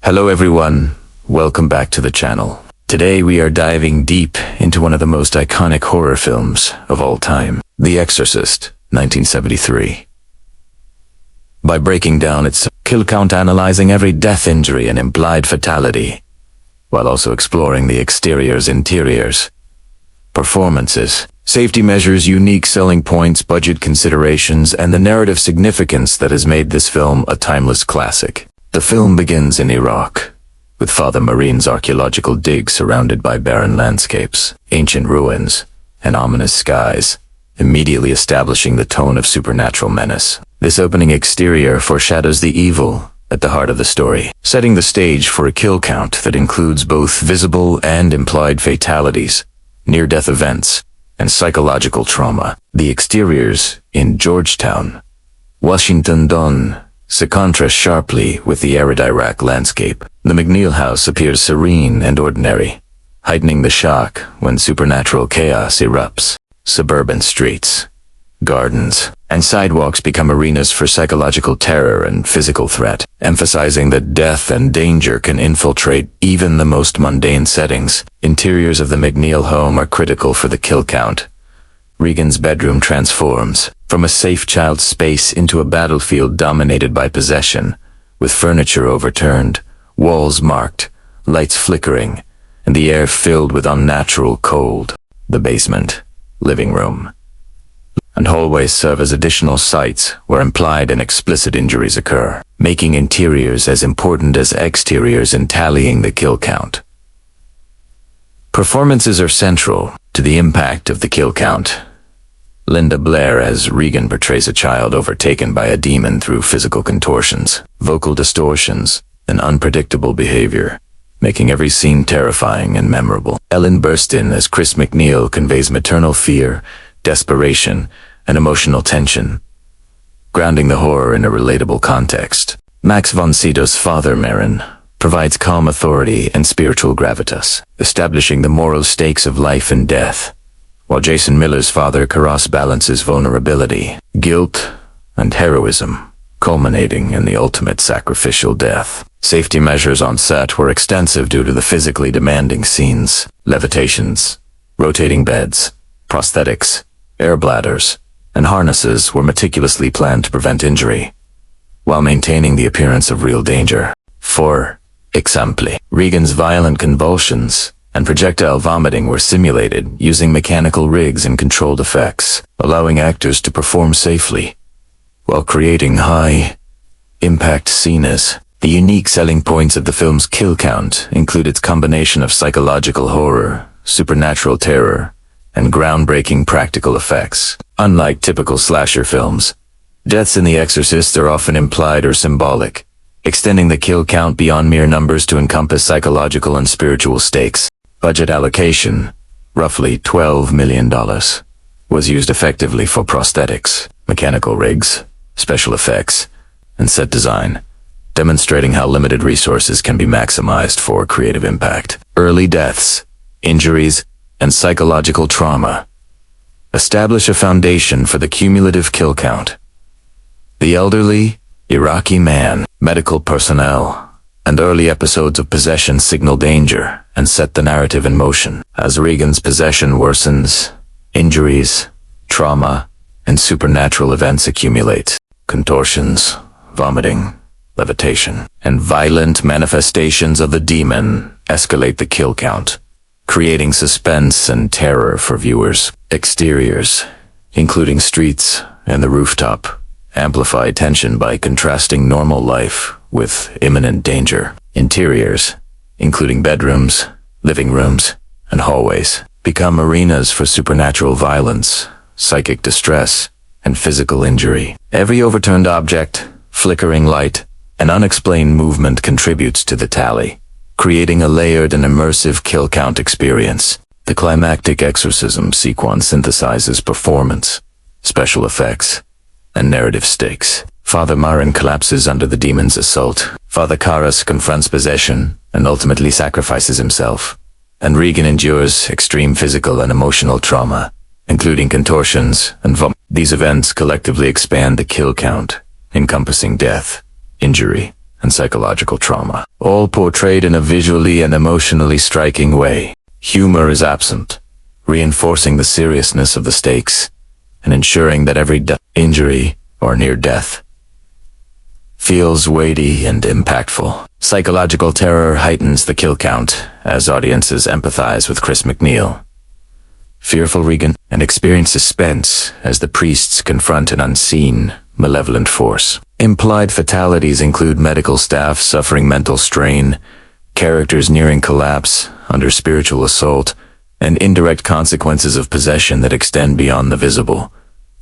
Hello everyone, welcome back to the channel. Today we are diving deep into one of the most iconic horror films of all time, The Exorcist, 1973. By breaking down its kill count, analyzing every death, injury, and implied fatality, while also exploring the exteriors, interiors, performances, safety measures, unique selling points, budget considerations, and the narrative significance that has made this film a timeless classic. The film begins in Iraq, with Father Marine's archaeological dig surrounded by barren landscapes, ancient ruins, and ominous skies, immediately establishing the tone of supernatural menace. This opening exterior foreshadows the evil at the heart of the story, setting the stage for a kill count that includes both visible and implied fatalities, near-death events, and psychological trauma. The exteriors in Georgetown, Washington contrast sharply with the arid Iraq landscape. The MacNeil house appears serene and ordinary, heightening the shock when supernatural chaos erupts. Suburban streets, gardens, and sidewalks become arenas for psychological terror and physical threat, emphasizing that death and danger can infiltrate even the most mundane settings. Interiors of the MacNeil home are critical for the kill count. Regan's bedroom transforms from a safe child space into a battlefield dominated by possession, with furniture overturned, walls marked, lights flickering, and the air filled with unnatural cold. The basement, living room, and hallways serve as additional sites where implied and explicit injuries occur, making interiors as important as exteriors in tallying the kill count. Performances are central to the impact of the kill count. Linda Blair as Regan portrays a child overtaken by a demon through physical contortions, vocal distortions, and unpredictable behavior, making every scene terrifying and memorable. Ellen Burstyn as Chris MacNeil conveys maternal fear, desperation, and emotional tension, grounding the horror in a relatable context. Max von Sydow's Father Marin provides calm authority and spiritual gravitas, establishing the moral stakes of life and death, while Jason Miller's Father Karras balances vulnerability, guilt, and heroism, culminating in the ultimate sacrificial death. Safety measures on set were extensive due to the physically demanding scenes. Levitations, rotating beds, prosthetics, air bladders, and harnesses were meticulously planned to prevent injury, while maintaining the appearance of real danger. For example, Regan's violent convulsions and projectile vomiting were simulated using mechanical rigs and controlled effects, allowing actors to perform safely, while creating high-impact scenes. The unique selling points of the film's kill count include its combination of psychological horror, supernatural terror, and groundbreaking practical effects. Unlike typical slasher films, deaths in The Exorcist are often implied or symbolic, extending the kill count beyond mere numbers to encompass psychological and spiritual stakes. Budget allocation, roughly $12 million, was used effectively for prosthetics, mechanical rigs, special effects, and set design, demonstrating how limited resources can be maximized for creative impact. Early deaths, injuries, and psychological trauma establish a foundation for the cumulative kill count. The elderly, Iraqi man, medical personnel, and early episodes of possession signal danger and set the narrative in motion. As Regan's possession worsens, injuries, trauma, and supernatural events accumulate. Contortions, vomiting, levitation, and violent manifestations of the demon escalate the kill count, creating suspense and terror for viewers. Exteriors, including streets and the rooftop, amplify tension by contrasting normal life with imminent danger. Interiors, including bedrooms, living rooms, and hallways, become arenas for supernatural violence, psychic distress, and physical injury. Every overturned object, flickering light, and unexplained movement contributes to the tally, creating a layered and immersive kill count experience. The climactic exorcism sequence synthesizes performance, special effects, and narrative stakes. Father Marin collapses under the demon's assault. Father Karras confronts possession and ultimately sacrifices himself. And Regan endures extreme physical and emotional trauma, including contortions and vomit. These events collectively expand the kill count, encompassing death, injury, and psychological trauma, all portrayed in a visually and emotionally striking way. Humor is absent, reinforcing the seriousness of the stakes and ensuring that every injury or near death feels weighty and impactful. Psychological terror heightens the kill count as audiences empathize with Chris MacNeil, fearful Regan, and experience suspense as the priests confront an unseen, malevolent force. Implied fatalities include medical staff suffering mental strain, characters nearing collapse under spiritual assault, and indirect consequences of possession that extend beyond the visible,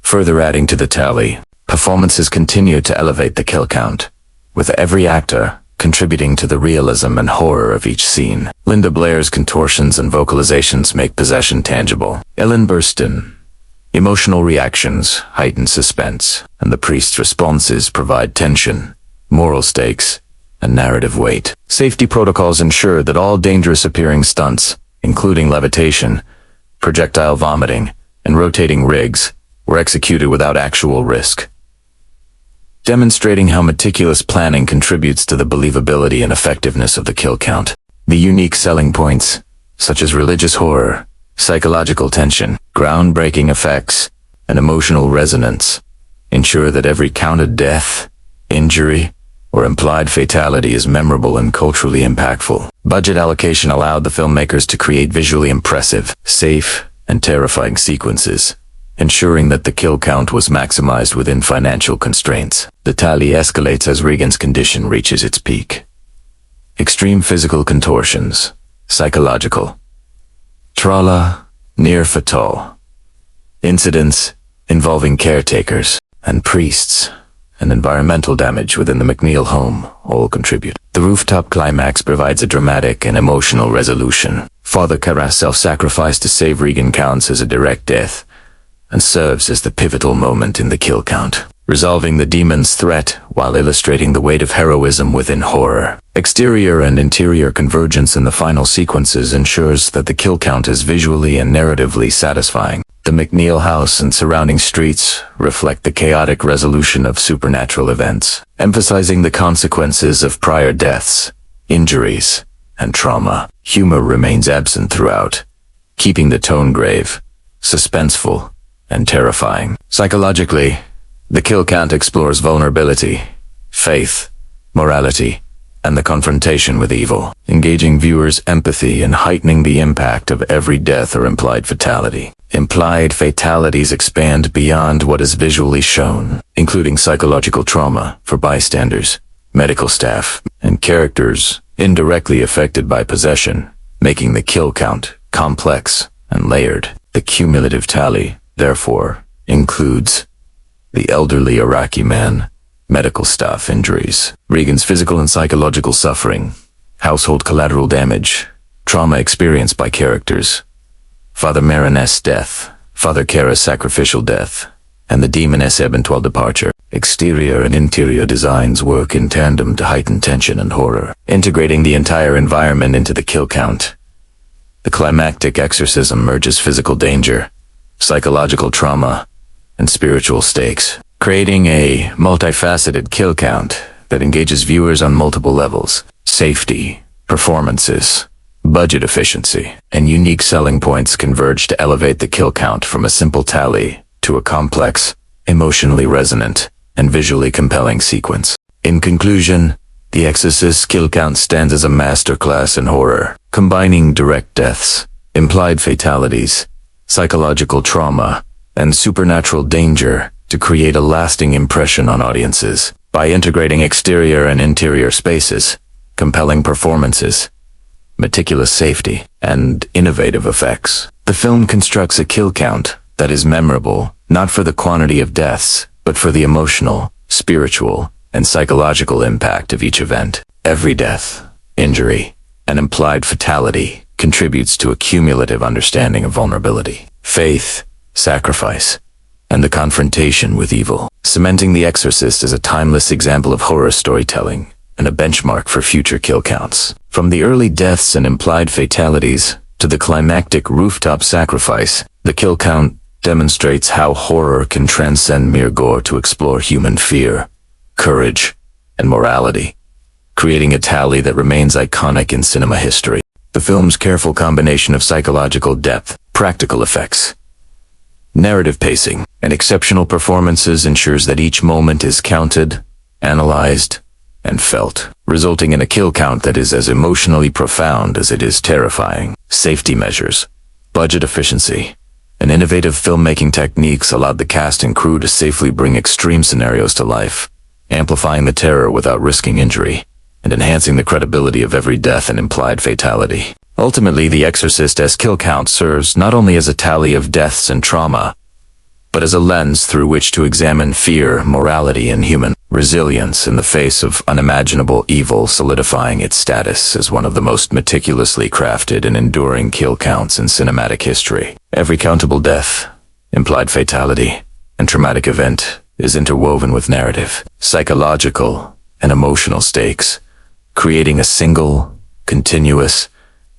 further adding to the tally. Performances continue to elevate the kill count, with every actor contributing to the realism and horror of each scene. Linda Blair's contortions and vocalizations make possession tangible. Ellen Burstyn, emotional reactions heighten suspense, and the priest's responses provide tension, moral stakes, and narrative weight. Safety protocols ensure that all dangerous appearing stunts, including levitation, projectile vomiting, and rotating rigs, were executed without actual risk, demonstrating how meticulous planning contributes to the believability and effectiveness of the kill count. The unique selling points, such as religious horror, psychological tension, groundbreaking effects, and emotional resonance, ensure that every counted death, injury, or implied fatality is memorable and culturally impactful. Budget allocation allowed the filmmakers to create visually impressive, safe, and terrifying sequences, ensuring that the kill count was maximized within financial constraints. The tally escalates as Regan's condition reaches its peak. Extreme physical contortions, psychological trauma, near fatal incidents involving caretakers and priests, and environmental damage within the MacNeil home all contribute. The rooftop climax provides a dramatic and emotional resolution. Father Carras' self-sacrifice to save Regan counts as a direct death, and serves as the pivotal moment in the kill count, resolving the demon's threat while illustrating the weight of heroism within horror. Exterior and interior convergence in the final sequences ensures that the kill count is visually and narratively satisfying. The MacNeil house and surrounding streets reflect the chaotic resolution of supernatural events, emphasizing the consequences of prior deaths, injuries, and trauma. Humor remains absent throughout, keeping the tone grave, suspenseful, and terrifying. Psychologically, the kill count explores vulnerability, faith, morality, and the confrontation with evil, engaging viewers' empathy and heightening the impact of every death or implied fatality. Implied fatalities expand beyond what is visually shown, including psychological trauma for bystanders, medical staff, and characters indirectly affected by possession, making the kill count complex and layered. The cumulative tally, therefore, includes the elderly Iraqi man, medical staff injuries, Regan's physical and psychological suffering, household collateral damage, trauma experienced by characters, Father Marinette's death, Father Carras' sacrificial death, and the demoness eventual departure. Exterior and interior designs work in tandem to heighten tension and horror, integrating the entire environment into the kill count. The climactic exorcism merges physical danger, psychological trauma, and spiritual stakes, creating a multifaceted kill count that engages viewers on multiple levels. Safety, performances, budget efficiency, and unique selling points converge to elevate the kill count from a simple tally to a complex, emotionally resonant, and visually compelling sequence. In conclusion, the Exorcist Kill Count stands as a masterclass in horror, combining direct deaths, implied fatalities, psychological trauma, and supernatural danger to create a lasting impression on audiences. By integrating exterior and interior spaces, compelling performances, meticulous safety, and innovative effects, the film constructs a kill count that is memorable, not for the quantity of deaths, but for the emotional, spiritual, and psychological impact of each event. Every death, injury, and implied fatality contributes to a cumulative understanding of vulnerability, faith, sacrifice, and the confrontation with evil, cementing The Exorcist as a timeless example of horror storytelling and a benchmark for future kill counts. From the early deaths and implied fatalities to the climactic rooftop sacrifice, the kill count demonstrates how horror can transcend mere gore to explore human fear, courage, and morality, creating a tally that remains iconic in cinema history. The film's careful combination of psychological depth, practical effects, narrative pacing, and exceptional performances ensures that each moment is counted, analyzed, and felt, resulting in a kill count that is as emotionally profound as it is terrifying. Safety measures, budget efficiency, and innovative filmmaking techniques allowed the cast and crew to safely bring extreme scenarios to life, amplifying the terror without risking injury, and enhancing the credibility of every death and implied fatality. Ultimately, The Exorcist's kill count serves not only as a tally of deaths and trauma, but as a lens through which to examine fear, morality, and human resilience in the face of unimaginable evil, solidifying its status as one of the most meticulously crafted and enduring kill counts in cinematic history. Every countable death, implied fatality, and traumatic event is interwoven with narrative, psychological, and emotional stakes, creating a single, continuous,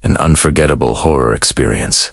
and unforgettable horror experience.